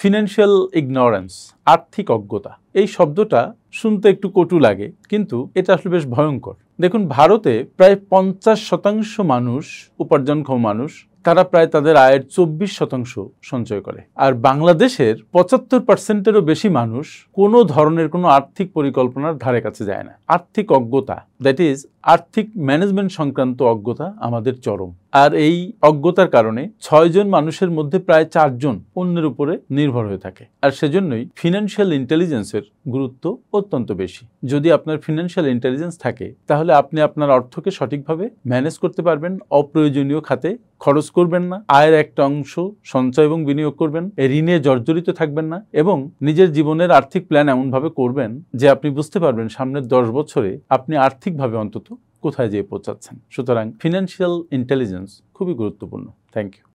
Financial ignorance, আর্থিক অজ্ঞতা, এই শব্দটা শুনতে একটু কটু লাগে, কিন্তু এটা আসলে বেশ ভয়ঙ্কর। দেখুন, ভারতে প্রায় 50% মানুষ, উপার্জনক্ষম মানুষ, তারা প্রায় তাদের আয়ের 24% সঞ্চয় করে। আর বাংলাদেশের 75%-এরও বেশি মানুষ কোনো ধরনের কোনো আর্থিক পরিকল্পনার ধারে কাছে যায় না। আর্থিক অজ্ঞতা, দ্যাট ইজ আর্থিক ম্যানেজমেন্ট সংক্রান্ত অজ্ঞতা আমাদের চরম। আর এই অজ্ঞতার কারণে 6 জন মানুষের মধ্যে প্রায় 4 জন অন্যের উপরে নির্ভর হয়ে থাকে। আর সেজন্যই ফিনান্সিয়াল ইন্টেলিজেন্সের গুরুত্ব অত্যন্ত বেশি। যদি আপনার ফিনান্সিয়াল ইন্টেলিজেন্স থাকে, তাহলে আপনি আপনার অর্থকে সঠিকভাবে ম্যানেজ করতে পারবেন, অপ্রয়োজনীয় খাতে খরচ করবেন না, আয়ের একটা অংশ সঞ্চয় এবং বিনিয়োগ করবেন, ঋণে জর্জরিত থাকবেন না, এবং নিজের জীবনের আর্থিক প্ল্যান এমনভাবে করবেন যে আপনি বুঝতে পারবেন সামনের 10 বছরে আপনি আর্থিকভাবে অন্তত কোথায় যেয়ে পৌঁছাচ্ছেন। সুতরাং ফিনান্সিয়াল ইন্টেলিজেন্স খুবই গুরুত্বপূর্ণ। Thank you.